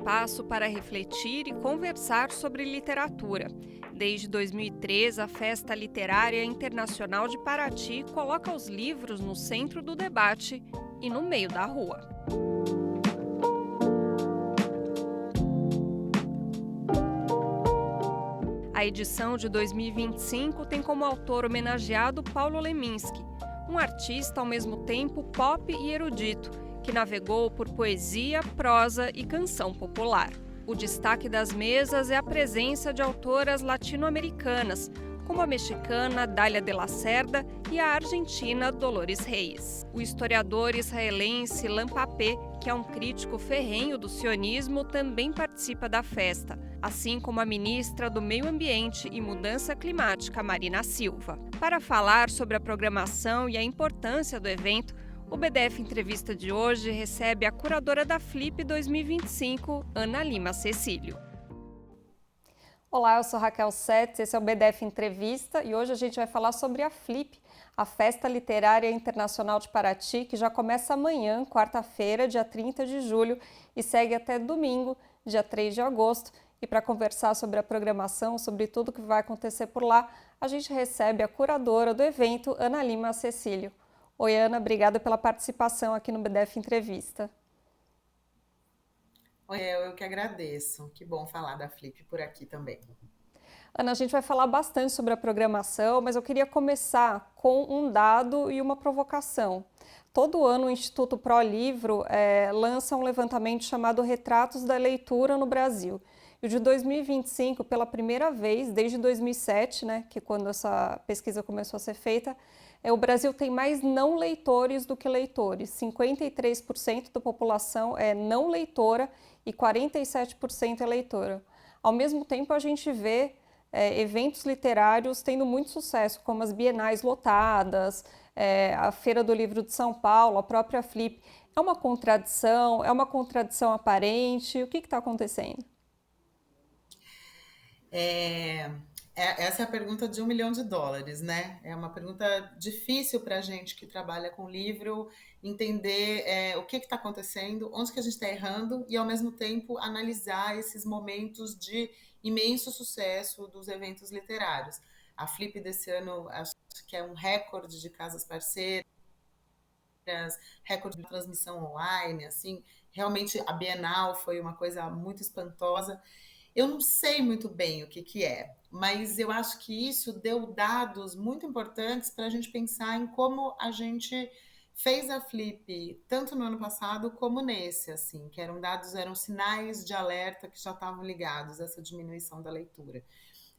espaço para refletir e conversar sobre literatura. Desde 2003, a Festa Literária Internacional de Paraty coloca os livros no centro do debate e no meio da rua. A edição de 2025 tem como autor homenageado Paulo Leminski, um artista ao mesmo tempo pop e erudito, que navegou por poesia, prosa e canção popular. O destaque das mesas é a presença de autoras latino-americanas, como a mexicana Dália de la Cerda e a argentina Dolores Reis. O historiador israelense Ilan Pappé, que é um crítico ferrenho do sionismo, também participa da festa, assim como a ministra do Meio Ambiente e Mudança Climática, Marina Silva. Para falar sobre a programação e a importância do evento, o BDF Entrevista de hoje recebe a curadora da Flip 2025, Ana Lima Cecílio. Olá, eu sou Raquel Setz, esse é o BDF Entrevista e hoje a gente vai falar sobre a Flip, a Festa Literária Internacional de Paraty, que já começa amanhã, quarta-feira, dia 30 de julho, e segue até domingo, dia 3 de agosto. E para conversar sobre a programação, sobre tudo que vai acontecer por lá, a gente recebe a curadora do evento, Ana Lima Cecílio. Oi, Ana, obrigada pela participação aqui no BDF Entrevista. Oi, eu que agradeço. Que bom falar da Flip por aqui também. Ana, a gente vai falar bastante sobre a programação, mas eu queria começar com um dado e uma provocação. Todo ano o Instituto Pro Livro lança um levantamento chamado Retratos da Leitura no Brasil. E o de 2025, pela primeira vez, desde 2007, que quando essa pesquisa começou a ser feita, o Brasil tem mais não leitores do que leitores. 53% da população é não leitora e 47% é leitora. Ao mesmo tempo, a gente vê eventos literários tendo muito sucesso, como as bienais lotadas, a Feira do Livro de São Paulo, a própria Flip. É uma contradição? É uma contradição aparente? O que está acontecendo? Essa é a pergunta de $1 milhão, né? É uma pergunta difícil para a gente que trabalha com livro entender o que está acontecendo, onde que a gente está errando e, ao mesmo tempo, analisar esses momentos de imenso sucesso dos eventos literários. A Flip desse ano, acho que é um recorde de casas parceiras, recorde de transmissão online, assim, realmente a Bienal foi uma coisa muito espantosa. Eu não sei muito bem o que é, mas eu acho que isso deu dados muito importantes para a gente pensar em como a gente fez a Flip, tanto no ano passado como nesse, assim, que eram sinais de alerta que já estavam ligados a essa diminuição da leitura.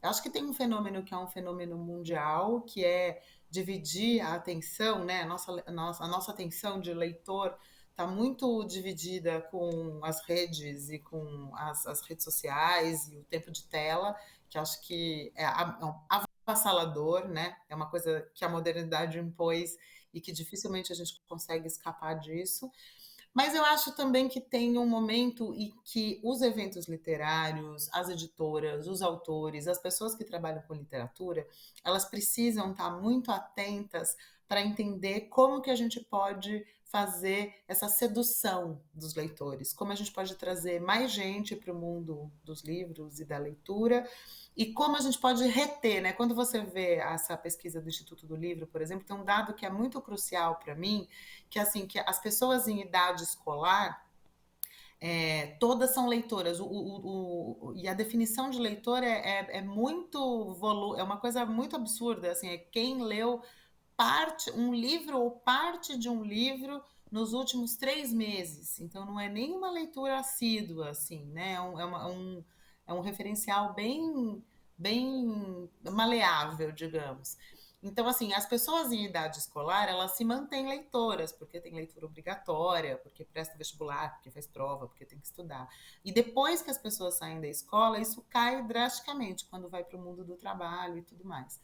Eu acho que tem um fenômeno que é um fenômeno mundial, que é dividir a atenção, né? A nossa atenção de leitor está muito dividida com as redes e com as redes sociais e o tempo de tela, que acho que é um avassalador, né? É uma coisa que a modernidade impôs e que dificilmente a gente consegue escapar disso. Mas eu acho também que tem um momento em que os eventos literários, as editoras, os autores, as pessoas que trabalham com literatura, elas precisam estar muito atentas para entender como que a gente pode fazer essa sedução dos leitores, como a gente pode trazer mais gente para o mundo dos livros e da leitura, e como a gente pode reter, né? Quando você vê essa pesquisa do Instituto do Livro, por exemplo, tem um dado que é muito crucial para mim, que é assim, que as pessoas em idade escolar, todas são leitoras. E a definição de leitor é muito é uma coisa muito absurda, assim, é quem leu um livro ou parte de um livro nos últimos 3 meses. Então não é nenhuma leitura assídua, assim, né? É um referencial bem maleável, digamos. Então, assim, as pessoas em idade escolar, elas se mantêm leitoras, porque tem leitura obrigatória, porque presta vestibular, porque faz prova, porque tem que estudar. E depois que as pessoas saem da escola, isso cai drasticamente quando vai para o mundo do trabalho e tudo mais.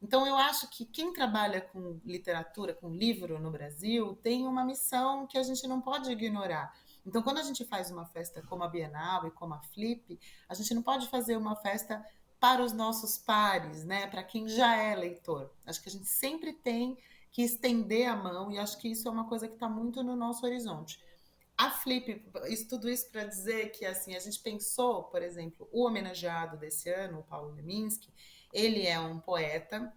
Então, eu acho que quem trabalha com literatura, com livro no Brasil, tem uma missão que a gente não pode ignorar. Então, quando a gente faz uma festa como a Bienal e como a Flip, a gente não pode fazer uma festa para os nossos pares, né? Para quem já é leitor. Acho que a gente sempre tem que estender a mão e acho que isso é uma coisa que está muito no nosso horizonte. A Flip, tudo isso para dizer que assim a gente pensou, por exemplo, o homenageado desse ano, o Paulo Leminski, ele é um poeta,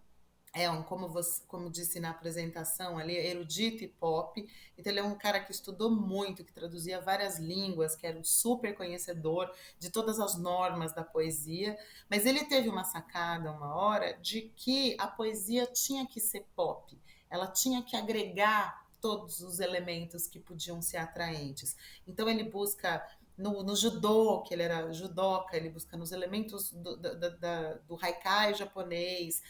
como disse na apresentação ali, erudito e pop. Então ele é um cara que estudou muito, que traduzia várias línguas, que era um super conhecedor de todas as normas da poesia. Mas ele teve uma sacada uma hora de que a poesia tinha que ser pop. Ela tinha que agregar todos os elementos que podiam ser atraentes. Então ele busca no judô, que ele era judoca, ele busca nos elementos do haikai japonês,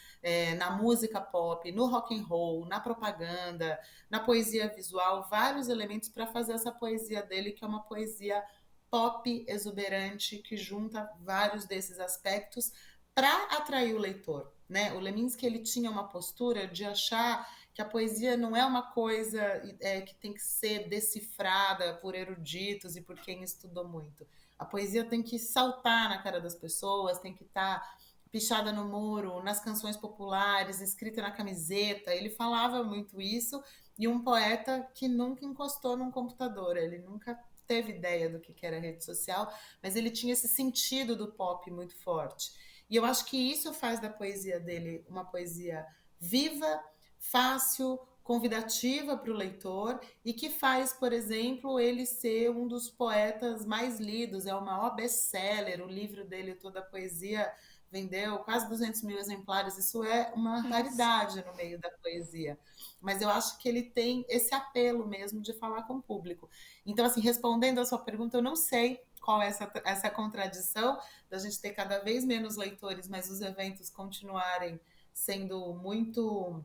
na música pop, no rock and roll, na propaganda, na poesia visual, vários elementos para fazer essa poesia dele, que é uma poesia pop exuberante, que junta vários desses aspectos para atrair o leitor. Né? O Leminski ele tinha uma postura de achar que a poesia não é uma coisa que tem que ser decifrada por eruditos e por quem estudou muito. A poesia tem que saltar na cara das pessoas, tem que estar pichada no muro, nas canções populares, escrita na camiseta. Ele falava muito isso, e um poeta que nunca encostou num computador, ele nunca teve ideia do que era rede social, mas ele tinha esse sentido do pop muito forte. E eu acho que isso faz da poesia dele uma poesia viva, fácil, convidativa para o leitor e que faz, por exemplo, ele ser um dos poetas mais lidos, é o maior best-seller, o livro dele, toda a poesia, vendeu quase 200 mil exemplares, isso é uma Nossa. raridade no meio da poesia. Mas eu acho que ele tem esse apelo mesmo de falar com o público. Então, assim, respondendo a sua pergunta, eu não sei qual é essa contradição da gente ter cada vez menos leitores, mas os eventos continuarem sendo muito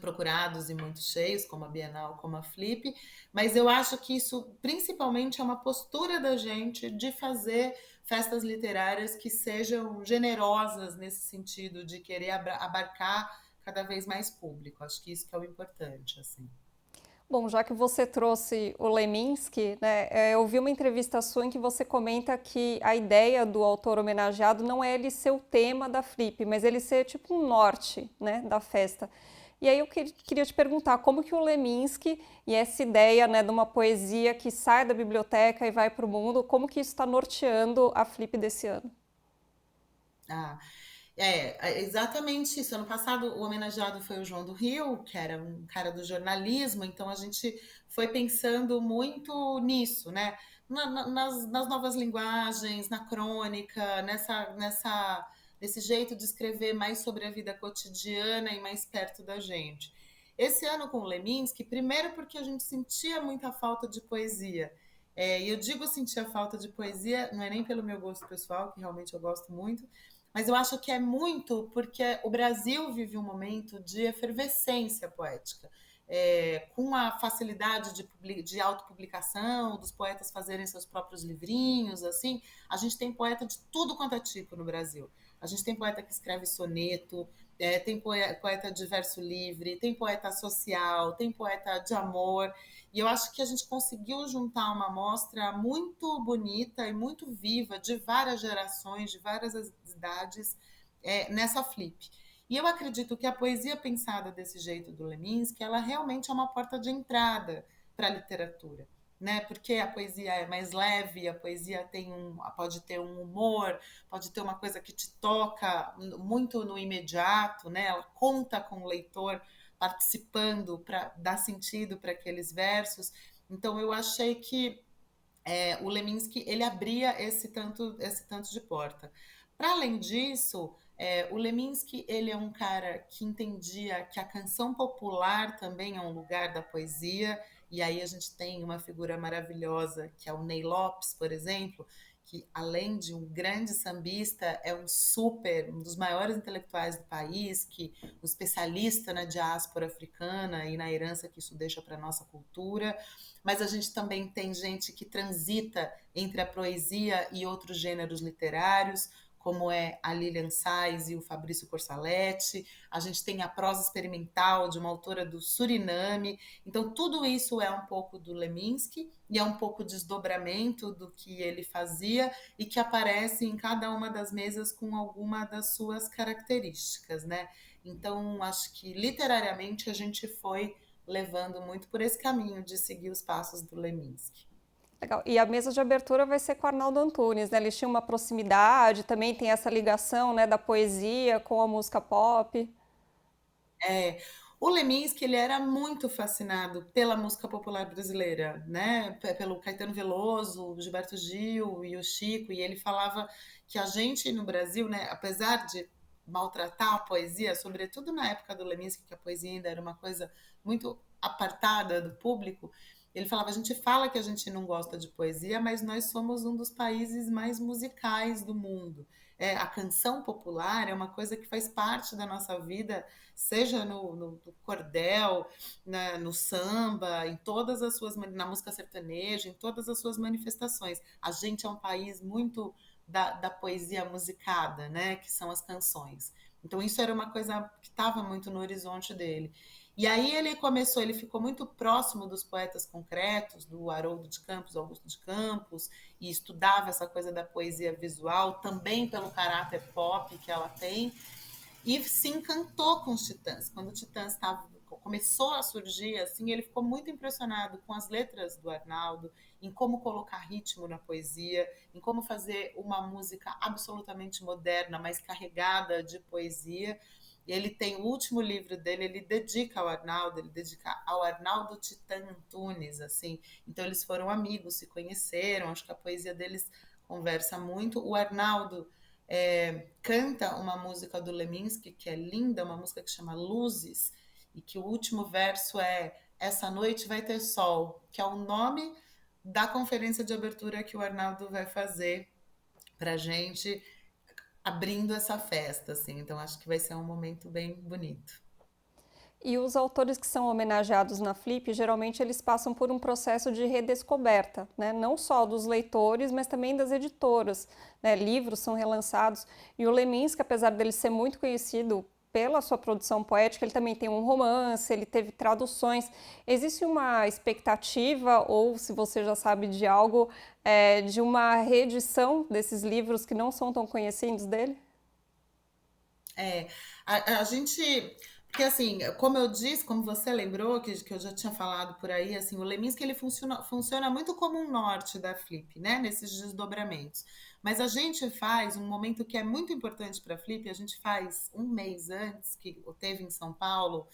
procurados e muito cheios, como a Bienal, como a Flip, mas eu acho que isso principalmente é uma postura da gente de fazer festas literárias que sejam generosas nesse sentido de querer abarcar cada vez mais público. Acho que isso que é o importante, assim. Bom, já que você trouxe o Leminski, né, eu vi uma entrevista sua em que você comenta que a ideia do autor homenageado não é ele ser o tema da Flip, mas ele ser tipo um norte, né, da festa. E aí eu queria te perguntar como que o Leminski e essa ideia, né, de uma poesia que sai da biblioteca e vai para o mundo, como que isso está norteando a Flip desse ano? Ah, é exatamente isso. Ano passado, o homenageado foi o João do Rio, que era um cara do jornalismo, então a gente foi pensando muito nisso, né? Nas novas linguagens, na crônica, nesse jeito de escrever mais sobre a vida cotidiana e mais perto da gente. Esse ano com o Leminski, primeiro porque a gente sentia muita falta de poesia. E eu digo sentir a falta de poesia, não é nem pelo meu gosto pessoal, que realmente eu gosto muito, mas eu acho que é muito porque o Brasil vive um momento de efervescência poética. Com a facilidade de autopublicação, dos poetas fazerem seus próprios livrinhos, assim, a gente tem poeta de tudo quanto é tipo no Brasil. A gente tem poeta que escreve soneto, tem poeta de verso livre, tem poeta social, tem poeta de amor. E eu acho que a gente conseguiu juntar uma amostra muito bonita e muito viva de várias gerações, de várias idades, nessa flip. E eu acredito que a poesia pensada desse jeito do Leminski, ela realmente é uma porta de entrada para a literatura. Né? Porque a poesia é mais leve, a poesia pode ter um humor, pode ter uma coisa que te toca muito no imediato, né? Ela conta com o leitor participando para dar sentido para aqueles versos. Então eu achei que o Leminski ele abria esse tanto de porta. Para além disso, o Leminski ele é um cara que entendia que a canção popular também é um lugar da poesia, e aí a gente tem uma figura maravilhosa que é o Ney Lopes, por exemplo, que além de um grande sambista, é um dos maiores intelectuais do país, que um especialista na diáspora africana e na herança que isso deixa para a nossa cultura, mas a gente também tem gente que transita entre a poesia e outros gêneros literários, como é a Lilian Sais e o Fabrício Corsaletti. A gente tem a prosa experimental de uma autora do Suriname. Então, tudo isso é um pouco do Leminski e é um pouco desdobramento do que ele fazia e que aparece em cada uma das mesas com alguma das suas características, né? Então, acho que literariamente a gente foi levando muito por esse caminho de seguir os passos do Leminski. Legal. E a mesa de abertura vai ser com o Arnaldo Antunes, né? Eles tinham uma proximidade, também tem essa ligação, né, da poesia com a música pop. É, o Leminski, ele era muito fascinado pela música popular brasileira, né? Pelo Caetano Veloso, o Gilberto Gil e o Chico, e ele falava que a gente no Brasil, né, apesar de maltratar a poesia, sobretudo na época do Leminski, que a poesia ainda era uma coisa muito apartada do público, ele falava: a gente fala que a gente não gosta de poesia, mas nós somos um dos países mais musicais do mundo. A canção popular é uma coisa que faz parte da nossa vida, seja no cordel, no samba, em todas as suas, na música sertaneja, em todas as suas manifestações. A gente é um país muito da poesia musicada, né? Que são as canções. Então isso era uma coisa que estava muito no horizonte dele. E aí ele ficou muito próximo dos poetas concretos, do Haroldo de Campos, Augusto de Campos, e estudava essa coisa da poesia visual, também pelo caráter pop que ela tem, e se encantou com os Titãs. Quando o Titãs começou a surgir, assim, ele ficou muito impressionado com as letras do Arnaldo, em como colocar ritmo na poesia, em como fazer uma música absolutamente moderna, mas carregada de poesia. E ele tem o último livro dele, ele dedica ao Arnaldo Titã Antunes, assim. Então eles foram amigos, se conheceram, acho que a poesia deles conversa muito. O Arnaldo canta uma música do Leminski que é linda, uma música que chama Luzes, e que o último verso é Essa Noite Vai Ter Sol, que é o nome da conferência de abertura que o Arnaldo vai fazer pra gente, abrindo essa festa, assim. Então acho que vai ser um momento bem bonito. E os autores que são homenageados na Flip, geralmente eles passam por um processo de redescoberta, né? Não só dos leitores, mas também das editoras, né? Livros são relançados. E o Leminski, apesar dele ser muito conhecido pela sua produção poética, ele também tem um romance, ele teve traduções. Existe uma expectativa, ou se você já sabe de algo, de uma reedição desses livros que não são tão conhecidos dele? É, a gente, porque assim, como eu disse, como você lembrou, que eu já tinha falado por aí, assim, o Leminski ele funciona muito como um norte da Flip, né, nesses desdobramentos. Mas a gente faz um momento que é muito importante para a Flip, a gente faz um mês antes, que teve em São Paulo,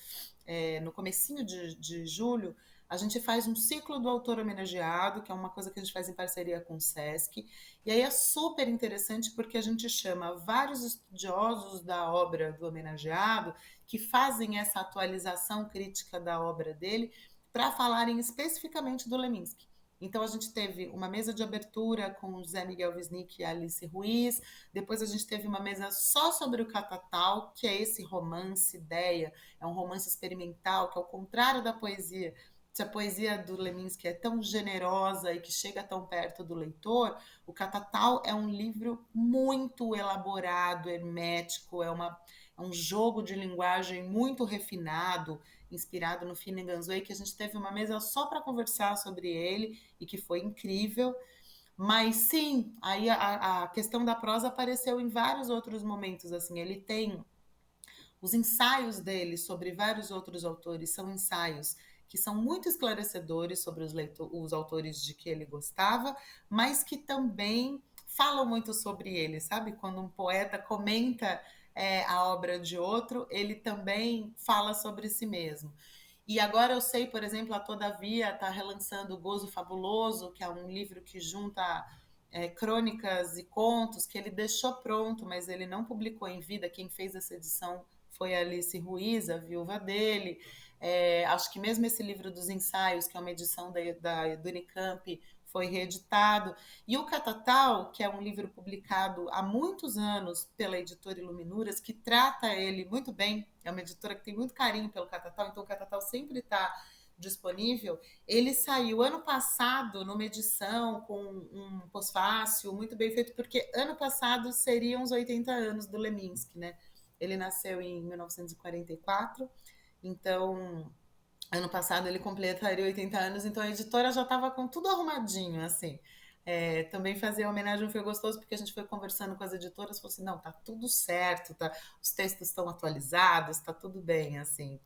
no comecinho de julho, a gente faz um ciclo do autor homenageado, que é uma coisa que a gente faz em parceria com o Sesc. E aí é super interessante porque a gente chama vários estudiosos da obra do homenageado que fazem essa atualização crítica da obra dele para falarem especificamente do Leminski. Então a gente teve uma mesa de abertura com o Zé Miguel Wisnik e a Alice Ruiz, depois a gente teve uma mesa só sobre o Catatal, que é esse romance ideia, é um romance experimental, que ao contrário da poesia, se a poesia do Leminski é tão generosa e que chega tão perto do leitor, o Catatal é um livro muito elaborado, hermético, é um jogo de linguagem muito refinado, inspirado no Finnegan's Wake, que a gente teve uma mesa só para conversar sobre ele e que foi incrível. Mas sim, aí a questão da prosa apareceu em vários outros momentos. Assim, ele tem os ensaios dele sobre vários outros autores, são ensaios que são muito esclarecedores sobre os autores de que ele gostava, mas que também falam muito sobre ele, sabe? Quando um poeta comenta a obra de outro, ele também fala sobre si mesmo. E agora eu sei, por exemplo, a Todavia está relançando o Gozo Fabuloso, que é um livro que junta crônicas e contos que ele deixou pronto, mas ele não publicou em vida. Quem fez essa edição foi a Alice Ruiz, a viúva dele. Acho que mesmo esse livro dos ensaios, que é uma edição do Unicamp, foi reeditado. E o Catatal, que é um livro publicado há muitos anos pela editora Iluminuras, que trata ele muito bem, é uma editora que tem muito carinho pelo Catatal, então o Catatal sempre está disponível. Ele saiu ano passado numa edição com um pós-fácil muito bem feito, porque ano passado seriam os 80 anos do Leminski, né? Ele nasceu em 1944, então ano passado ele completaria 80 anos, então a editora já estava com tudo arrumadinho, assim. Também fazer a homenagem foi gostoso porque a gente foi conversando com as editoras, falou assim, não, tá tudo certo, tá, os textos estão atualizados, tá tudo bem, assim,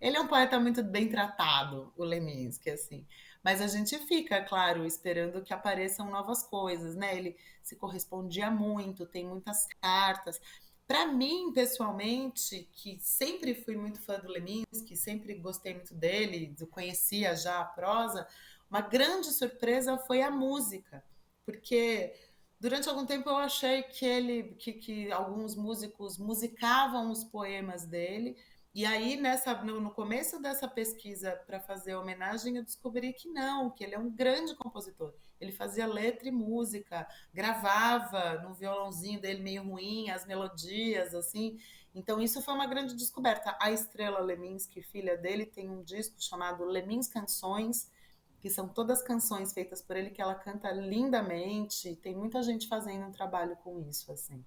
ele é um poeta muito bem tratado, o Leminski, assim, mas a gente fica, claro, esperando que apareçam novas coisas, né? Ele se correspondia muito, tem muitas cartas. Para mim, pessoalmente, que sempre fui muito fã do Leminski, sempre gostei muito dele, eu conhecia já a prosa, uma grande surpresa foi a música, porque durante algum tempo eu achei que alguns músicos musicavam os poemas dele, e aí no começo dessa pesquisa para fazer a homenagem eu descobri que não, que ele é um grande compositor. Ele fazia letra e música, gravava no violãozinho dele meio ruim as melodias assim. Então isso foi uma grande descoberta. A Estrela Leminski, filha dele, tem um disco chamado Lemins Canções, que são todas canções feitas por ele que ela canta lindamente. Tem muita gente fazendo um trabalho com isso, assim.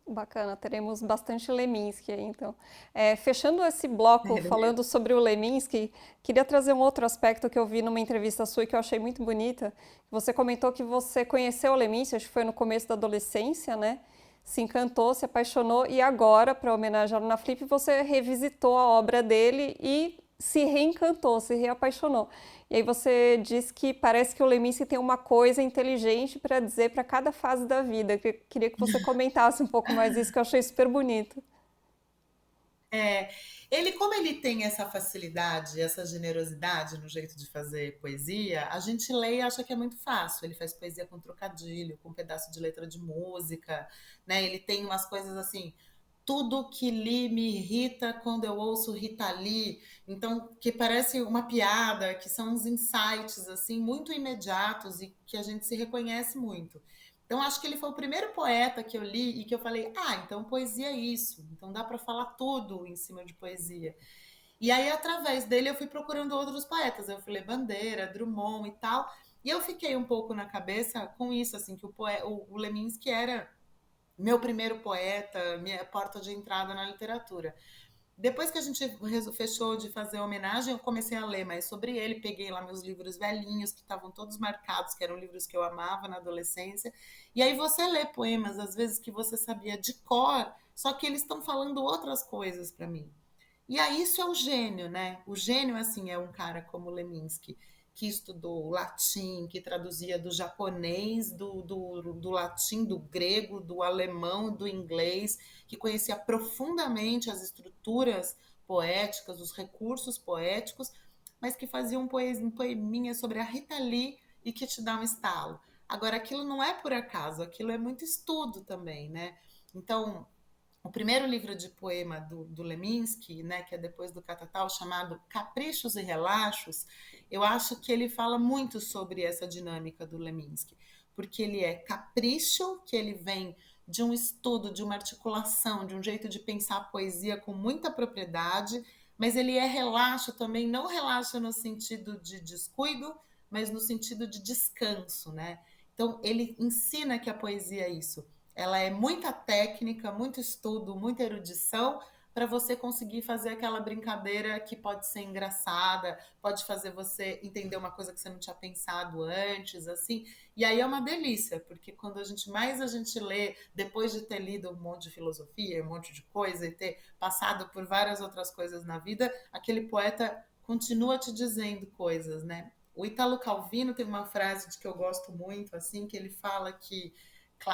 Bacana, teremos bastante Leminski aí, então. Fechando esse bloco falando sobre o Leminski, queria trazer um outro aspecto que eu vi numa entrevista sua e que eu achei muito bonita. Você comentou que você conheceu o Leminski, acho que foi no começo da adolescência, né? Se encantou, se apaixonou e agora, para homenageá-lo na Flip, você revisitou a obra dele e se reencantou, se reapaixonou. E aí você diz que parece que o Leminski tem uma coisa inteligente para dizer para cada fase da vida. Queria que você comentasse um pouco mais isso, que eu achei super bonito. É, como ele tem essa facilidade, essa generosidade no jeito de fazer poesia, a gente lê e acha que é muito fácil. Ele faz poesia com trocadilho, com um pedaço de letra de música, né? Ele tem umas coisas assim, tudo que li me irrita quando eu ouço Rita Lee. Então, que parece uma piada, que são uns insights assim muito imediatos e que a gente se reconhece muito. Então, acho que ele foi o primeiro poeta que eu li e que eu falei: ah, então poesia é isso. Então dá para falar tudo em cima de poesia. E aí, através dele, eu fui procurando outros poetas. Eu fui ler Bandeira, Drummond e tal. E eu fiquei um pouco na cabeça com isso, assim, que o Leminski era meu primeiro poeta, minha porta de entrada na literatura. Depois que a gente fechou de fazer a homenagem, eu comecei a ler mais sobre ele, peguei lá meus livros velhinhos, que estavam todos marcados, que eram livros que eu amava na adolescência. E aí você lê poemas, às vezes, que você sabia de cor, só que eles estão falando outras coisas para mim. E aí isso é o gênio, né? O gênio, assim, é um cara como Leminski, que estudou latim, que traduzia do japonês, do latim, do grego, do alemão, do inglês, que conhecia profundamente as estruturas poéticas, os recursos poéticos, mas que fazia um poeminha sobre a Rita Lee e que te dá um estalo. Agora, aquilo não é por acaso, aquilo é muito estudo também, né? Então, o primeiro livro de poema do Leminski, né, que é depois do Catatal, chamado Caprichos e Relaxos, eu acho que ele fala muito sobre essa dinâmica do Leminski, porque ele é capricho, que ele vem de um estudo, de uma articulação, de um jeito de pensar a poesia com muita propriedade, mas ele é relaxo também, não relaxo no sentido de descuido, mas no sentido de descanso, né? Então, ele ensina que a poesia é isso, ela é muita técnica, muito estudo, muita erudição para você conseguir fazer aquela brincadeira que pode ser engraçada, pode fazer você entender uma coisa que você não tinha pensado antes, assim. E aí é uma delícia, porque quando a gente lê, depois de ter lido um monte de filosofia, um monte de coisa e ter passado por várias outras coisas na vida, aquele poeta continua te dizendo coisas, né? O Italo Calvino tem uma frase de que eu gosto muito, assim, que ele fala que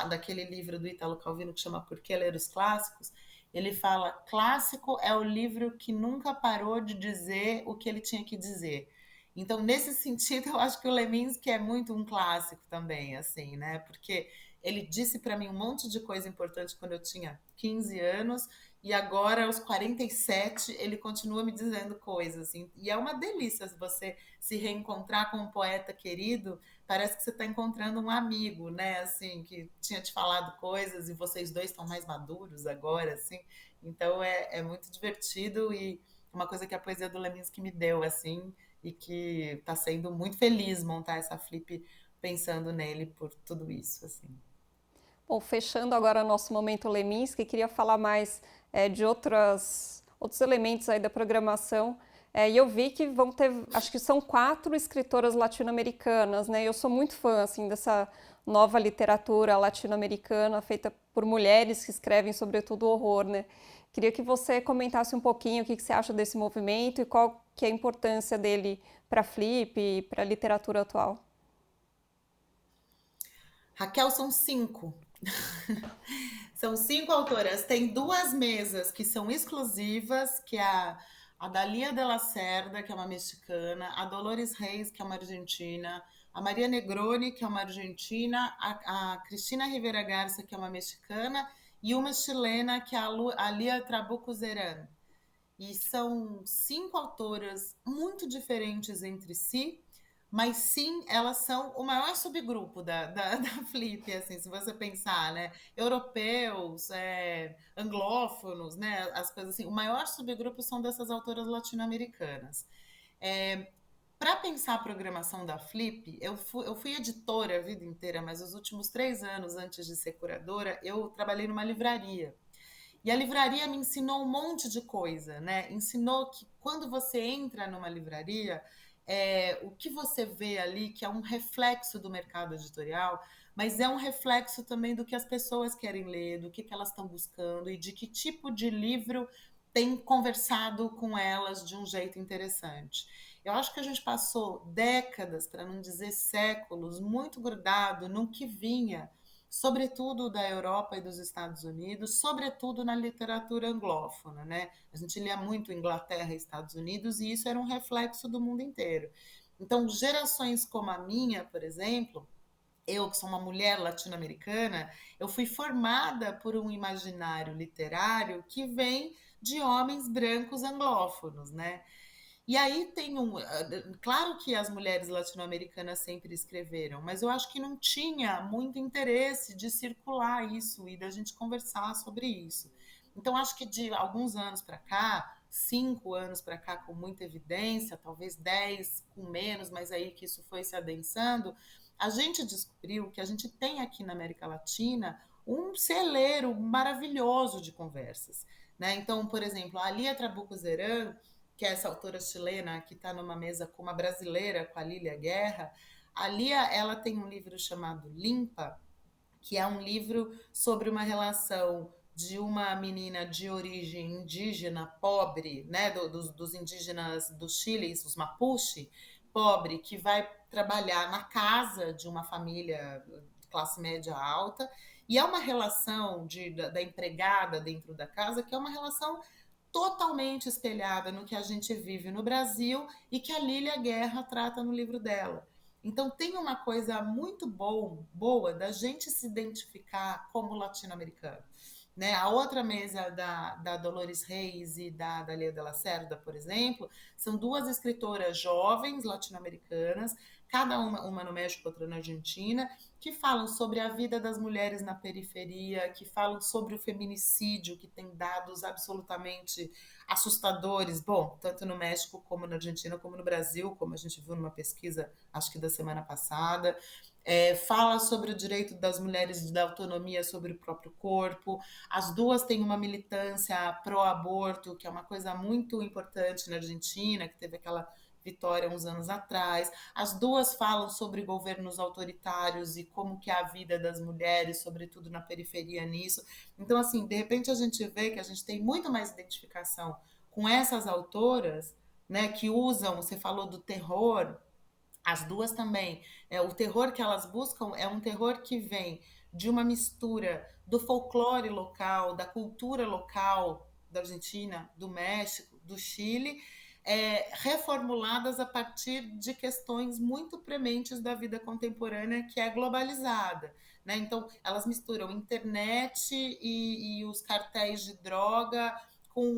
daquele livro do Italo Calvino que chama Por que Ler os Clássicos, ele fala: clássico é o livro que nunca parou de dizer o que ele tinha que dizer. Então, nesse sentido, eu acho que o Leminski é muito um clássico também, assim, né? Porque ele disse para mim um monte de coisa importante quando eu tinha 15 anos e agora, aos 47, ele continua me dizendo coisas, assim. E é uma delícia você se reencontrar com um poeta querido, parece que você está encontrando um amigo, né? Assim, que tinha te falado coisas e vocês dois estão mais maduros agora, assim. Então é muito divertido e uma coisa que a poesia do Leminski me deu, assim, e que está sendo muito feliz montar essa flip pensando nele por tudo isso, assim. Bom, fechando agora nosso momento Leminski, queria falar mais de outros elementos aí da programação. E eu vi que vão ter, acho que são 4 escritoras latino-americanas, né? Eu sou muito fã, assim, dessa nova literatura latino-americana feita por mulheres que escrevem sobretudo horror, né? Queria que você comentasse um pouquinho o que você acha desse movimento e qual que é a importância dele para a Flip e para a literatura atual. Raquel, são 5. São 5 autoras. Tem 2 mesas que são exclusivas, que é a Dalia de la Cerda, que é uma mexicana, a Dolores Reis, que é uma argentina, a Maria Negroni, que é uma argentina, a Cristina Rivera Garça, que é uma mexicana, e uma chilena, que é a Lia Trabuco Zeran. E são 5 autoras muito diferentes entre si, mas sim, elas são o maior subgrupo da Flip, assim, se você pensar, né? Europeus, anglófonos, né? As coisas assim. O maior subgrupo são dessas autoras latino-americanas. Para pensar a programação da Flip, eu fui editora a vida inteira, mas os últimos 3 anos antes de ser curadora, eu trabalhei numa livraria. E a livraria me ensinou um monte de coisa, né? Ensinou que quando você entra numa livraria, o que você vê ali, que é um reflexo do mercado editorial, mas é um reflexo também do que as pessoas querem ler, do que elas estão buscando e de que tipo de livro tem conversado com elas de um jeito interessante. Eu acho que a gente passou décadas, para não dizer séculos, muito grudado no que vinha sobretudo da Europa e dos Estados Unidos, sobretudo na literatura anglófona, né? A gente lia muito Inglaterra e Estados Unidos e isso era um reflexo do mundo inteiro. Então, gerações como a minha, por exemplo, eu que sou uma mulher latino-americana, eu fui formada por um imaginário literário que vem de homens brancos anglófonos, né? E aí tem claro que as mulheres latino-americanas sempre escreveram, mas eu acho que não tinha muito interesse de circular isso e da gente conversar sobre isso. Então, acho que de alguns anos para cá, 5 anos para cá, com muita evidência, talvez 10 com menos, mas aí que isso foi se adensando, a gente descobriu que a gente tem aqui na América Latina um celeiro maravilhoso de conversas. Né? Então, por exemplo, a Lia Trabuco Zeran, que é essa autora chilena que está numa mesa com uma brasileira, com a Lília Guerra, a Lia ela tem um livro chamado Limpa, que é um livro sobre uma relação de uma menina de origem indígena pobre, né, dos indígenas do Chile, os Mapuche, pobre, que vai trabalhar na casa de uma família de classe média alta, e é uma relação da empregada dentro da casa, que é uma relação totalmente espelhada no que a gente vive no Brasil e que a Lília Guerra trata no livro dela. Então tem uma coisa muito boa da gente se identificar como latino-americano. Né? A outra mesa da Dolores Reis e da Dalia de la Cerda, por exemplo, são 2 escritoras jovens latino-americanas, cada uma no México, outra na Argentina, que falam sobre a vida das mulheres na periferia, que falam sobre o feminicídio, que tem dados absolutamente assustadores, bom, tanto no México como na Argentina, como no Brasil, como a gente viu numa pesquisa, acho que da semana passada. Fala sobre o direito das mulheres da autonomia sobre o próprio corpo. As 2 têm uma militância pró-aborto, que é uma coisa muito importante na Argentina, que teve aquela vitória uns anos atrás. As 2 falam sobre governos autoritários e como que é a vida das mulheres, sobretudo na periferia nisso. Então, assim, de repente a gente vê que a gente tem muito mais identificação com essas autoras, né, que usam, você falou do terror, as 2 também. O terror que elas buscam é um terror que vem de uma mistura do folclore local, da cultura local da Argentina, do México, do Chile, reformuladas a partir de questões muito prementes da vida contemporânea, que é globalizada. Né? Então, elas misturam internet e os cartéis de droga com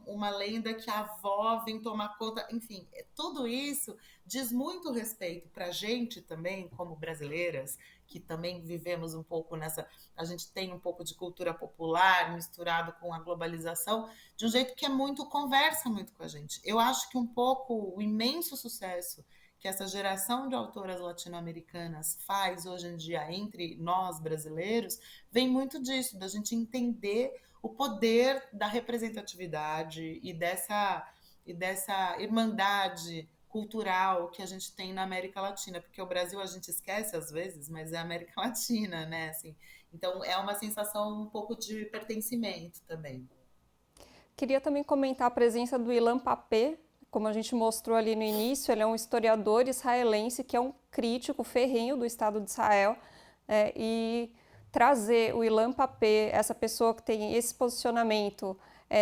uma lenda que a avó vem tomar conta. Enfim, tudo isso diz muito respeito para a gente também, como brasileiras, que também vivemos um pouco nessa... A gente tem um pouco de cultura popular misturado com a globalização, de um jeito que conversa muito com a gente. Eu acho que um pouco o imenso sucesso que essa geração de autoras latino-americanas faz hoje em dia entre nós brasileiros, vem muito disso, da gente entender o poder da representatividade e dessa e dessa irmandade cultural que a gente tem na América Latina, porque o Brasil a gente esquece às vezes, mas é a América Latina, né? Assim, então é uma sensação um pouco de pertencimento também. Queria também comentar a presença do Ilan Pappé, como a gente mostrou ali no início, ele é um historiador israelense que é um crítico ferrenho do Estado de Israel, e trazer o Ilan Pappé, essa pessoa que tem esse posicionamento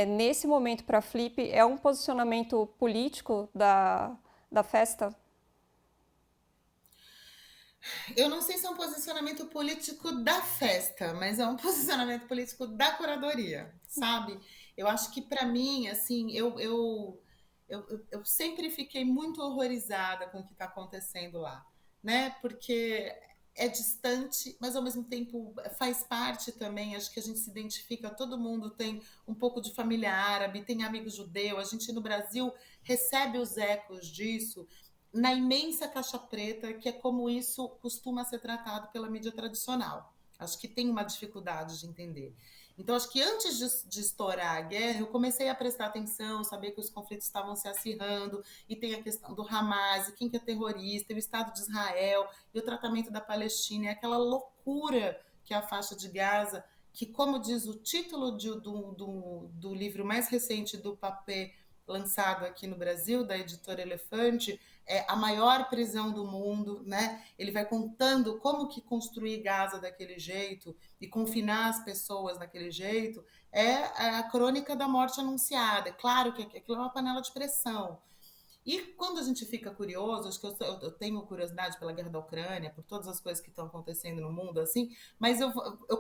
nesse momento para a Flip, é um posicionamento político da festa? Eu não sei se é um posicionamento político da festa, mas é um posicionamento político da curadoria, sabe? Eu acho que para mim, assim, eu sempre fiquei muito horrorizada com o que está acontecendo lá, né? Porque é distante, mas ao mesmo tempo faz parte também. Acho que a gente se identifica, todo mundo tem um pouco de família árabe, tem amigo judeu. A gente no Brasil recebe os ecos disso na imensa caixa preta, que é como isso costuma ser tratado pela mídia tradicional. Acho que tem uma dificuldade de entender. Então, acho que antes de estourar a guerra, eu comecei a prestar atenção, saber que os conflitos estavam se acirrando, e tem a questão do Hamas, e quem que é terrorista, e o Estado de Israel, e o tratamento da Palestina, e aquela loucura que é a faixa de Gaza, que, como diz o título do livro mais recente do Papé, lançado aqui no Brasil, da editora Elefante, é a maior prisão do mundo, né? Ele vai contando como que construir Gaza daquele jeito e confinar as pessoas daquele jeito é a crônica da morte anunciada. É claro que aquilo é uma panela de pressão. E quando a gente fica curioso, acho que eu tenho curiosidade pela guerra da Ucrânia, por todas as coisas que estão acontecendo no mundo, assim, mas eu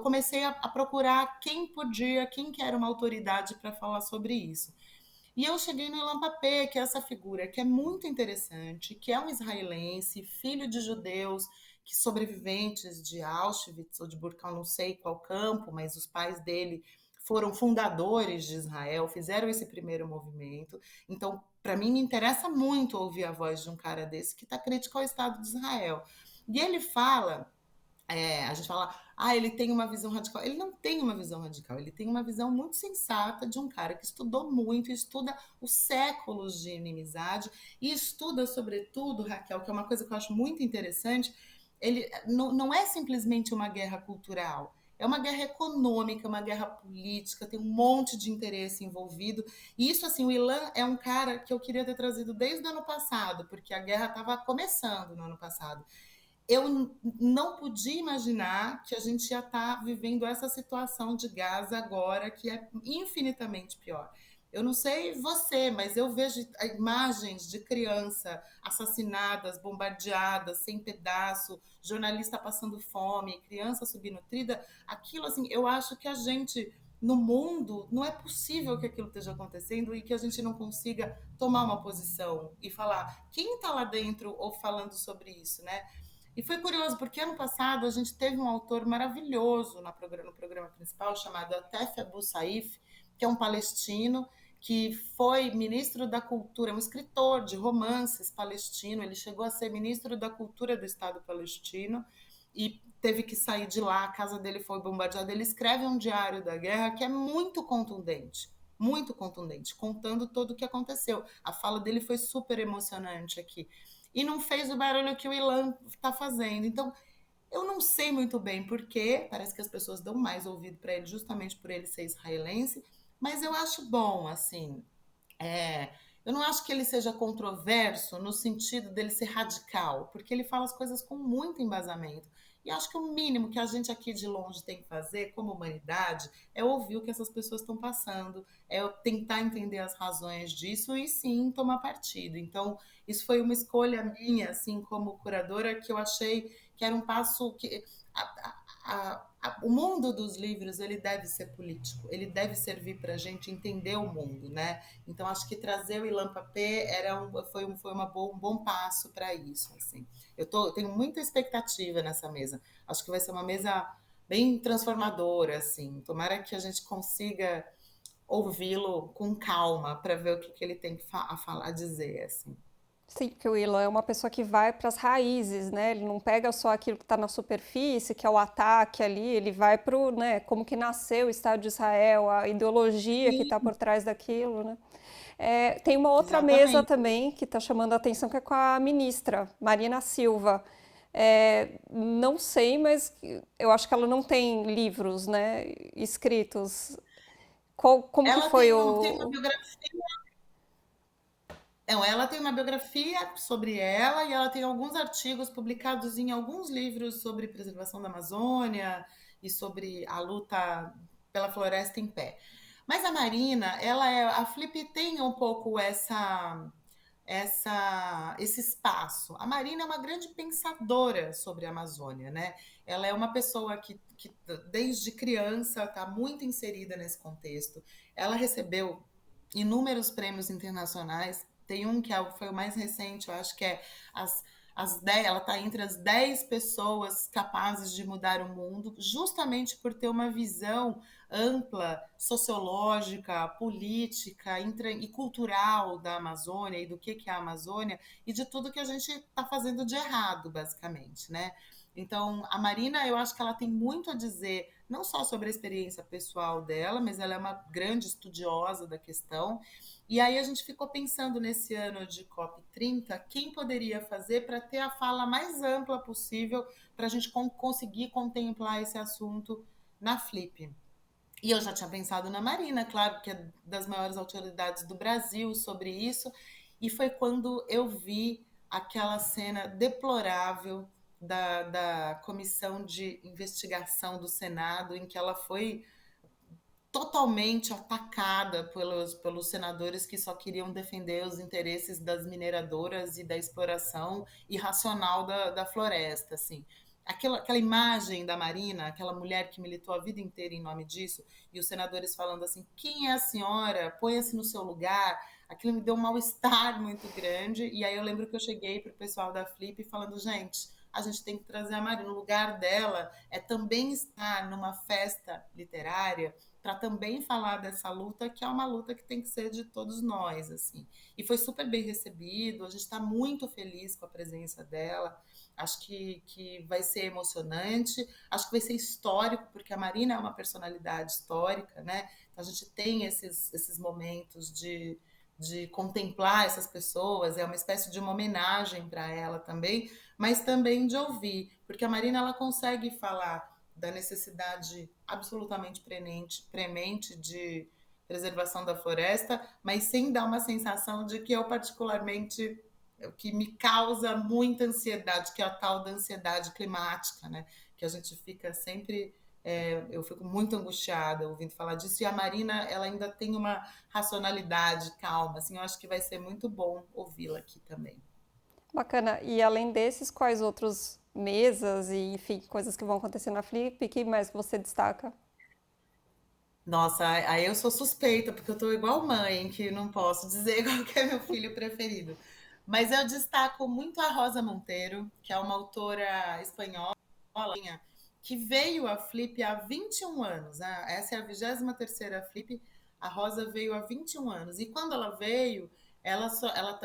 comecei a procurar quem podia, quem que era uma autoridade para falar sobre isso. E eu cheguei no Ilan Pappé, que é essa figura que é muito interessante, que é um israelense, filho de judeus, que sobreviventes de Auschwitz ou de Burkal, não sei qual campo, mas os pais dele foram fundadores de Israel, fizeram esse primeiro movimento. Então, para mim, me interessa muito ouvir a voz de um cara desse que está crítico ao Estado de Israel. E ele fala a gente fala, ele tem uma visão radical. Ele não tem uma visão radical, ele tem uma visão muito sensata de um cara que estudou muito, estuda os séculos de inimizade e estuda, sobretudo, Raquel, que é uma coisa que eu acho muito interessante, ele não é simplesmente uma guerra cultural, é uma guerra econômica, uma guerra política, tem um monte de interesse envolvido. E isso, assim, o Ilan é um cara que eu queria ter trazido desde o ano passado, porque a guerra estava começando no ano passado. Eu não podia imaginar que a gente ia estar vivendo essa situação de Gaza agora, que é infinitamente pior. Eu não sei você, mas eu vejo imagens de criança assassinadas, bombardeadas, sem pedaço, jornalista passando fome, criança subnutrida. Aquilo, assim, eu acho que a gente, no mundo, não é possível que aquilo esteja acontecendo e que a gente não consiga tomar uma posição e falar quem está lá dentro ou falando sobre isso, né? E foi curioso, porque ano passado a gente teve um autor maravilhoso no programa principal, chamado Atef Abu Saif, que é um palestino, que foi ministro da Cultura, um escritor de romances palestino. Ele chegou a ser ministro da Cultura do Estado palestino e teve que sair de lá, a casa dele foi bombardeada. Ele escreve um diário da guerra que é muito contundente, contando tudo o que aconteceu. A fala dele foi super emocionante aqui. E não fez o barulho que o Ilan está fazendo. Então, eu não sei muito bem porquê, parece que as pessoas dão mais ouvido para ele justamente por ele ser israelense, mas eu acho bom, assim, eu não acho que ele seja controverso no sentido dele ser radical, porque ele fala as coisas com muito embasamento. E acho que o mínimo que a gente aqui de longe tem que fazer, como humanidade, é ouvir o que essas pessoas estão passando, é tentar entender as razões disso e sim tomar partido. Então, isso foi uma escolha minha, assim, como curadora, que eu achei que era um passo que o mundo dos livros ele deve ser político, ele deve servir para a gente entender o mundo, né? Então acho que trazer o Ilan Pappé foi um bom passo para isso. Assim. Eu tenho muita expectativa nessa mesa. Acho que vai ser uma mesa bem transformadora, assim. Tomara que a gente consiga ouvi-lo com calma para ver o que ele tem a falar, a dizer, assim. Sim, porque o Ilan é uma pessoa que vai para as raízes, né? Ele não pega só aquilo que está na superfície, que é o ataque ali, ele vai para o, né, como que nasceu o Estado de Israel, a ideologia que está por trás daquilo, né? Tem uma outra mesa Exatamente. também que está chamando a atenção, que é com a ministra, Marina Silva. Não sei, mas eu acho que ela não tem livros, né, escritos. Como que Ela foi tem uma o... biografia. Não, ela tem uma biografia sobre ela e ela tem alguns artigos publicados em alguns livros sobre preservação da Amazônia e sobre a luta pela floresta em pé. Mas a Marina, a Flip tem um pouco esse espaço. A Marina é uma grande pensadora sobre a Amazônia, né? Ela é uma pessoa que desde criança está muito inserida nesse contexto. Ela recebeu inúmeros prêmios internacionais. Tem um que foi o mais recente, eu acho que é as, as 10, ela está entre as 10 pessoas capazes de mudar o mundo, justamente por ter uma visão ampla, sociológica, política e cultural da Amazônia e do que é a Amazônia e de tudo que a gente está fazendo de errado, basicamente, né? Então, a Marina, eu acho que ela tem muito a dizer, não só sobre a experiência pessoal dela, mas ela é uma grande estudiosa da questão. E aí a gente ficou pensando nesse ano de COP30, quem poderia fazer para ter a fala mais ampla possível para a gente conseguir contemplar esse assunto na Flip. E eu já tinha pensado na Marina, claro, que é das maiores autoridades do Brasil sobre isso. E foi quando eu vi aquela cena deplorável da comissão de investigação do Senado, em que ela foi totalmente atacada pelos senadores que só queriam defender os interesses das mineradoras e da exploração irracional da floresta, assim. Aquela imagem da Marina, aquela mulher que militou a vida inteira em nome disso, e os senadores falando assim, quem é a senhora? Ponha-se no seu lugar. Aquilo me deu um mal-estar muito grande, e aí eu lembro que eu cheguei para o pessoal da Flip falando, gente, a gente tem que trazer a Marina, no lugar dela é também estar numa festa literária para também falar dessa luta, que é uma luta que tem que ser de todos nós, assim. E foi super bem recebido, a gente está muito feliz com a presença dela, acho que vai ser emocionante, acho que vai ser histórico, porque a Marina é uma personalidade histórica, né? Então a gente tem esses momentos de contemplar essas pessoas, é uma espécie de uma homenagem para ela também, mas também de ouvir, porque a Marina ela consegue falar da necessidade absolutamente premente de preservação da floresta, mas sem dar uma sensação de que eu particularmente o que me causa muita ansiedade, que é a tal da ansiedade climática, né? Que a gente fica sempre eu fico muito angustiada ouvindo falar disso, e a Marina ela ainda tem uma racionalidade calma, assim, eu acho que vai ser muito bom ouvi-la aqui também. Bacana. E além desses, quais outros mesas e, enfim, coisas que vão acontecer na Flip, que mais que você destaca? Nossa, aí eu sou suspeita, porque eu tô igual mãe, que não posso dizer qual que é meu filho preferido. Mas eu destaco muito a Rosa Monteiro, que é uma autora espanhola que veio a Flip há 21 anos, né? Essa é a 23ª Flip, a Rosa veio há 21 anos. E quando ela veio, ela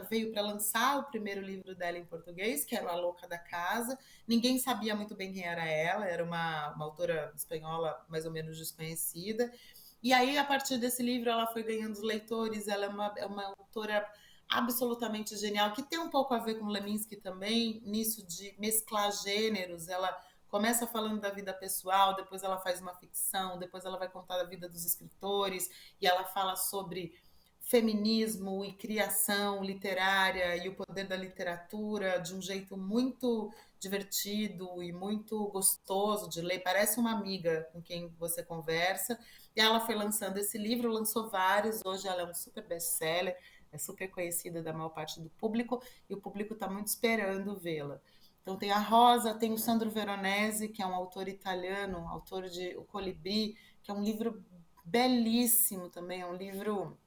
veio para lançar o primeiro livro dela em português, que era o A Louca da Casa. Ninguém sabia muito bem quem era uma autora espanhola mais ou menos desconhecida. E aí, a partir desse livro, ela foi ganhando os leitores, ela é uma autora absolutamente genial, que tem um pouco a ver com Leminski também, nisso de mesclar gêneros. Ela começa falando da vida pessoal, depois ela faz uma ficção, depois ela vai contar a vida dos escritores, e ela fala sobre feminismo e criação literária e o poder da literatura de um jeito muito divertido e muito gostoso de ler. Parece uma amiga com quem você conversa. E ela foi lançando esse livro, lançou vários, hoje ela é um super best-seller, é super conhecida da maior parte do público, e o público está muito esperando vê-la. Então tem a Rosa, tem o Sandro Veronese, que é um autor italiano, autor de O Colibri, que é um livro belíssimo também, é um livro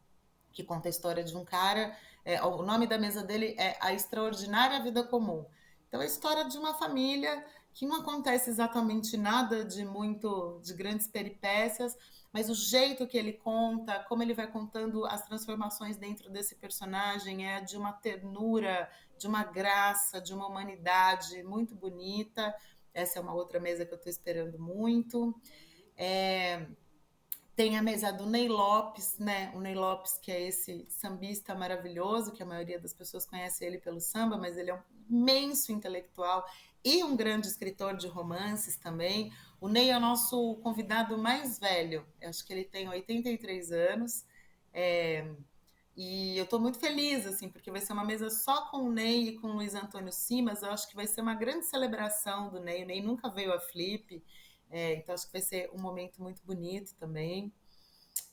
que conta a história de um cara, o nome da mesa dele é A Extraordinária Vida Comum. Então é a história de uma família que não acontece exatamente nada de grandes peripécias, mas o jeito que ele conta, como ele vai contando as transformações dentro desse personagem é de uma ternura, de uma graça, de uma humanidade muito bonita. Essa é uma outra mesa que eu estou esperando muito. É, Tem a mesa do Ney Lopes, né? O Ney Lopes, que é esse sambista maravilhoso, que a maioria das pessoas conhece ele pelo samba, mas ele é um imenso intelectual e um grande escritor de romances também. O Ney é o nosso convidado mais velho, eu acho que ele tem 83 anos. É, e eu estou muito feliz, assim, porque vai ser uma mesa só com o Ney e com o Luiz Antônio Simas. Eu acho que vai ser uma grande celebração do Ney. O Ney nunca veio a Flip, então acho que vai ser um momento muito bonito também.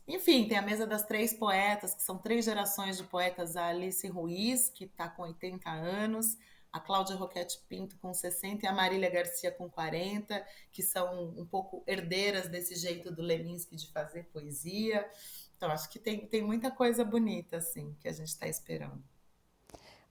Enfim, tem a mesa das três poetas, que são três gerações de poetas: a Alice Ruiz, que está com 80 anos, a Cláudia Roquette Pinto com 60 e a Marília Garcia com 40, que são um pouco herdeiras desse jeito do Leminski de fazer poesia. Então, acho que tem muita coisa bonita, assim, que a gente está esperando.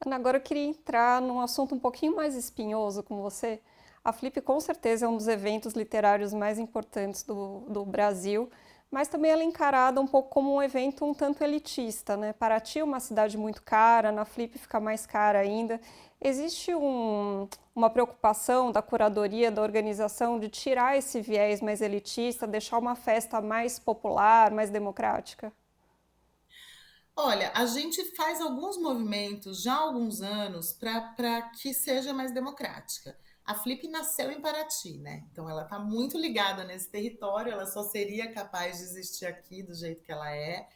Ana, agora eu queria entrar num assunto um pouquinho mais espinhoso com você. A Flip com certeza é um dos eventos literários mais importantes do Brasil, mas também ela é encarada um pouco como um evento um tanto elitista, né? Paraty é uma cidade muito cara, na Flip fica mais cara ainda. Existe uma preocupação da curadoria, da organização de tirar esse viés mais elitista, deixar uma festa mais popular, mais democrática? Olha, a gente faz alguns movimentos já há alguns anos para que seja mais democrática. A Flip nasceu em Paraty, né? Então ela está muito ligada nesse território, ela só seria capaz de existir aqui do jeito que ela é.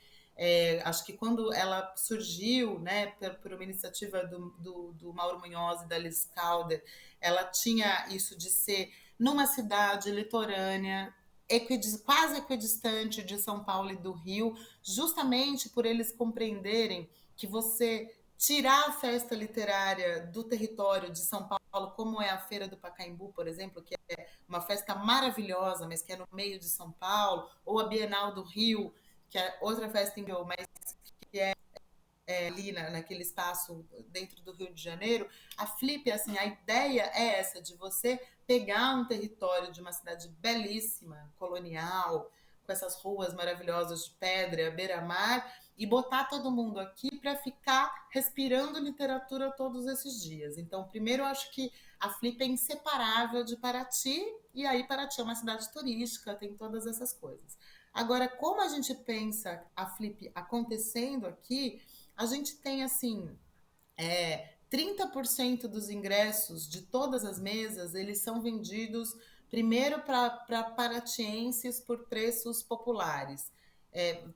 Acho que quando ela surgiu, né, por uma iniciativa do Mauro Munhoz e da Liz Calder, ela tinha isso de ser numa cidade litorânea, quase equidistante de São Paulo e do Rio, justamente por eles compreenderem que você tirar a festa literária do território de São Paulo, como é a Feira do Pacaembu, por exemplo, que é uma festa maravilhosa, mas que é no meio de São Paulo, ou a Bienal do Rio, que é outra festa em Rio, mas que ali naquele espaço dentro do Rio de Janeiro. A Flip, assim, a ideia é essa, de você pegar um território de uma cidade belíssima, colonial, com essas ruas maravilhosas de pedra, beira-mar, e botar todo mundo aqui para ficar respirando literatura todos esses dias. Então, primeiro, eu acho que a Flip é inseparável de Paraty, e aí Paraty é uma cidade turística, tem todas essas coisas. Agora, como a gente pensa a Flip acontecendo aqui, a gente tem assim, 30% dos ingressos de todas as mesas, eles são vendidos primeiro para paratienses por preços populares.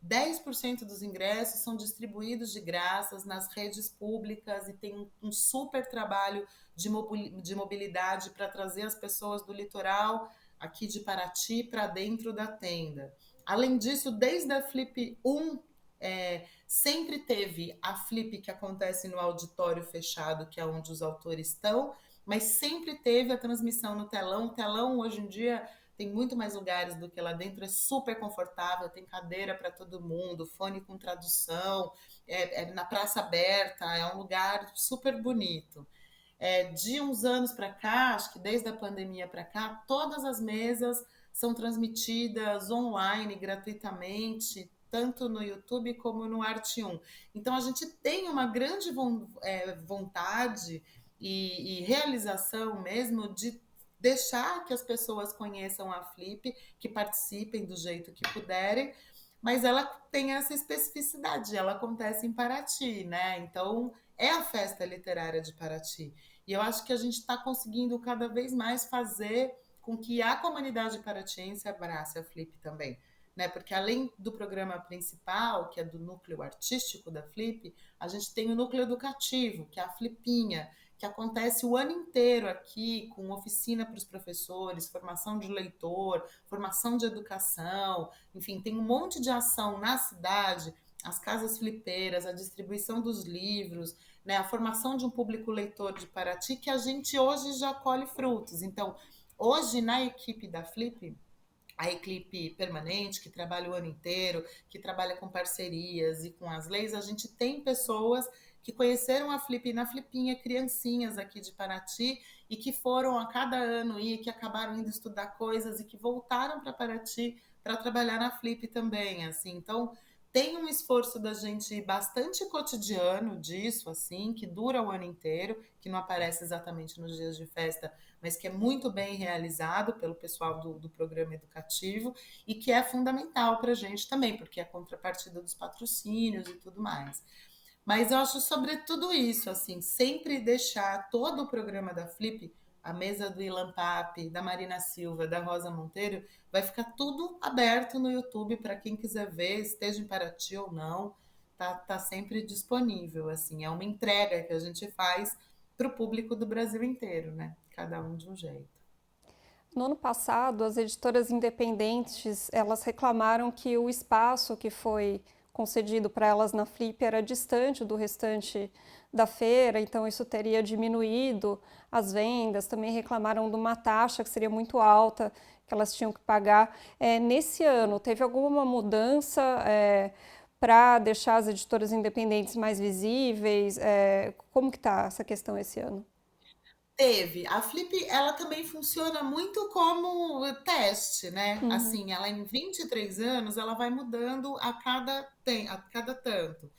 10% dos ingressos são distribuídos de graças nas redes públicas, e tem um super trabalho de mobilidade para trazer as pessoas do litoral aqui de Paraty para dentro da tenda. Além disso, desde a Flip 1, sempre teve a Flip que acontece no auditório fechado, que é onde os autores estão, mas sempre teve a transmissão no telão. O telão, hoje em dia, tem muito mais lugares do que lá dentro, é super confortável, tem cadeira para todo mundo, fone com tradução, na praça aberta, é um lugar super bonito. De uns anos para cá, acho que desde a pandemia para cá, todas as mesas são transmitidas online gratuitamente, tanto no YouTube como no Arte1. Então a gente tem uma grande vontade e realização mesmo de deixar que as pessoas conheçam a Flip, que participem do jeito que puderem, mas ela tem essa especificidade, ela acontece em Paraty, né? Então é a festa literária de Paraty. E eu acho que a gente está conseguindo cada vez mais fazer com que a comunidade paratiense abrace a Flip também, né? Porque além do programa principal, que é do núcleo artístico da Flip, a gente tem o núcleo educativo, que é a Flipinha, que acontece o ano inteiro aqui, com oficina para os professores, formação de leitor, formação de educação, enfim, tem um monte de ação na cidade, as casas flipeiras, a distribuição dos livros, né, a formação de um público leitor de Paraty, que a gente hoje já colhe frutos. Então, hoje, na equipe da Flip, a equipe permanente, que trabalha o ano inteiro, que trabalha com parcerias e com as leis, a gente tem pessoas que conheceram a Flip na Flipinha, criancinhas aqui de Paraty, e que foram a cada ano e que acabaram indo estudar coisas e que voltaram para Paraty para trabalhar na Flip também, assim. Então, Tem um esforço da gente bastante cotidiano disso, assim, que dura o ano inteiro, que não aparece exatamente nos dias de festa, mas que é muito bem realizado pelo pessoal do programa educativo e que é fundamental para a gente também, porque é a contrapartida dos patrocínios e tudo mais. Mas eu acho sobretudo isso, assim, sempre deixar todo o programa da Flip, a mesa do Ilan Pape, da Marina Silva, da Rosa Monteiro, vai ficar tudo aberto no YouTube para quem quiser ver, esteja em Paraty ou não, tá sempre disponível, assim, é uma entrega que a gente faz para o público do Brasil inteiro, né? Cada um de um jeito. No ano passado, as editoras independentes, elas reclamaram que o espaço que foi concedido para elas na Flip era distante do restante da feira, então isso teria diminuído as vendas. Também reclamaram de uma taxa que seria muito alta, que elas tinham que pagar. Nesse ano, teve alguma mudança para deixar as editoras independentes mais visíveis? Como que está essa questão esse ano? Teve. A Flip, ela também funciona muito como teste, né? Uhum. Assim, ela em 23 anos, ela vai mudando a cada tanto.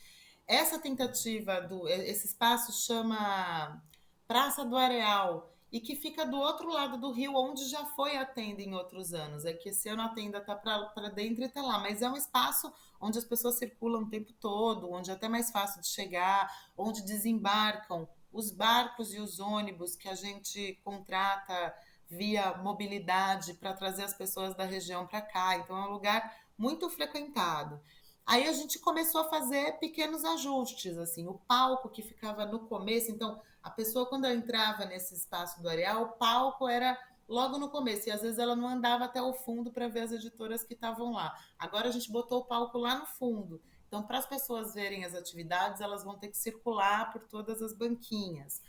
Essa tentativa esse espaço chama Praça do Areal e que fica do outro lado do rio, onde já foi a tenda em outros anos. É que esse ano a tenda tá para dentro e tá lá, mas é um espaço onde as pessoas circulam o tempo todo, onde é até mais fácil de chegar, onde desembarcam os barcos e os ônibus que a gente contrata via mobilidade para trazer as pessoas da região para cá. Então é um lugar muito frequentado. Aí a gente começou a fazer pequenos ajustes, assim, o palco que ficava no começo, então a pessoa quando entrava nesse espaço do Areal, o palco era logo no começo, e às vezes ela não andava até o fundo para ver as editoras que estavam lá. Agora a gente botou o palco lá no fundo. Então, para as pessoas verem as atividades, elas vão ter que circular por todas as banquinhas.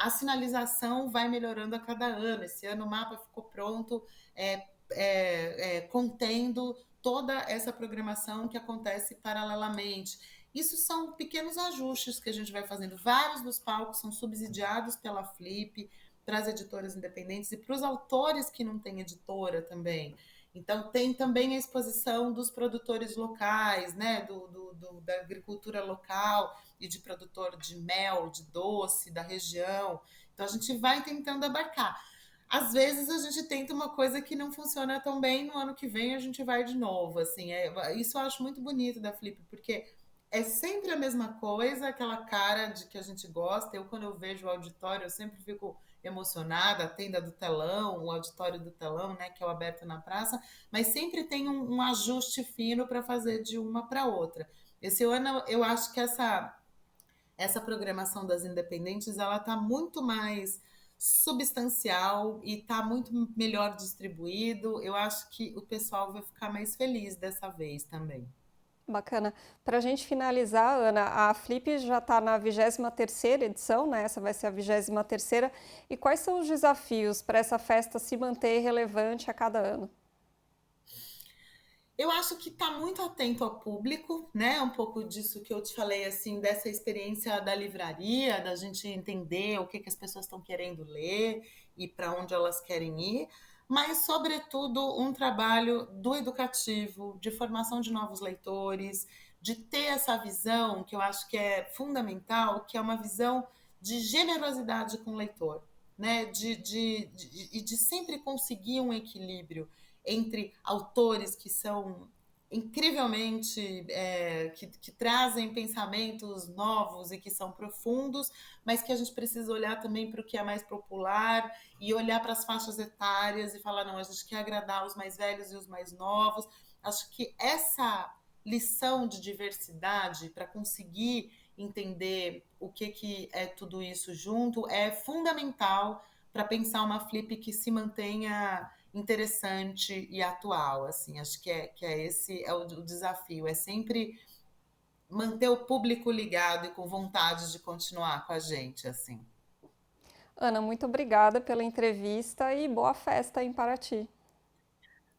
A sinalização vai melhorando a cada ano. Esse ano o mapa ficou pronto, contendo toda essa programação que acontece paralelamente. Isso são pequenos ajustes que a gente vai fazendo. Vários dos palcos são subsidiados pela Flip, para as editoras independentes e para os autores que não têm editora também. Então, tem também a exposição dos produtores locais, né? Da agricultura local e de produtor de mel, de doce da região. Então, a gente vai tentando abarcar. Às vezes a gente tenta uma coisa que não funciona tão bem, no ano que vem a gente vai de novo, assim, isso eu acho muito bonito da Flip, porque é sempre a mesma coisa, aquela cara de que a gente gosta. Eu, quando eu vejo o auditório, eu sempre fico emocionada, a tenda do telão, o auditório do telão, né, que é o aberto na praça, mas sempre tem um ajuste fino para fazer de uma para outra. Esse ano eu acho que essa programação das independentes ela está muito mais substancial e está muito melhor distribuído. Eu acho que o pessoal vai ficar mais feliz dessa vez também. Bacana. Para a gente finalizar, Ana, a Flip já está na 23ª edição, né? Essa vai ser a 23ª. E quais são os desafios para essa festa se manter relevante a cada ano? Eu acho que está muito atento ao público, né? Um pouco disso que eu te falei, assim, dessa experiência da livraria, da gente entender o que as pessoas estão querendo ler e para onde elas querem ir, mas, sobretudo, um trabalho do educativo, de formação de novos leitores, de ter essa visão, que eu acho que é fundamental, que é uma visão de generosidade com o leitor, né? De sempre conseguir um equilíbrio entre autores que são incrivelmente que trazem pensamentos novos e que são profundos, mas que a gente precisa olhar também para o que é mais popular e olhar para as faixas etárias e falar, não, a gente quer agradar os mais velhos e os mais novos. Acho que essa lição de diversidade para conseguir entender o que é tudo isso junto é fundamental para pensar uma Flip que se mantenha interessante e atual, assim, acho que esse é o desafio, é sempre manter o público ligado e com vontade de continuar com a gente, assim. Ana, muito obrigada pela entrevista e boa festa em Paraty.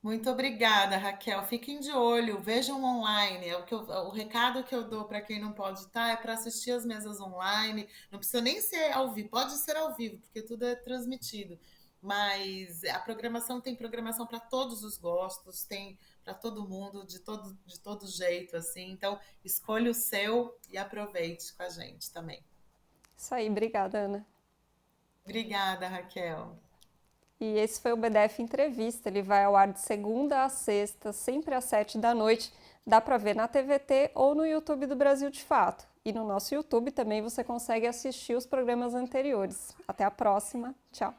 Muito obrigada, Raquel. Fiquem de olho, vejam online. O recado que eu dou para quem não pode estar é para assistir as mesas online. Não precisa nem ser ao vivo, pode ser ao vivo, porque tudo é transmitido. mas a programação tem programação para todos os gostos, tem para todo mundo, de todo jeito, assim. Então, escolha o seu e aproveite com a gente também. Isso aí, obrigada, Ana. Obrigada, Raquel. E esse foi o BDF Entrevista. Ele vai ao ar de segunda a sexta, sempre às 7 da noite. Dá para ver na TVT ou no YouTube do Brasil de Fato. E no nosso YouTube também você consegue assistir os programas anteriores. Até a próxima. Tchau.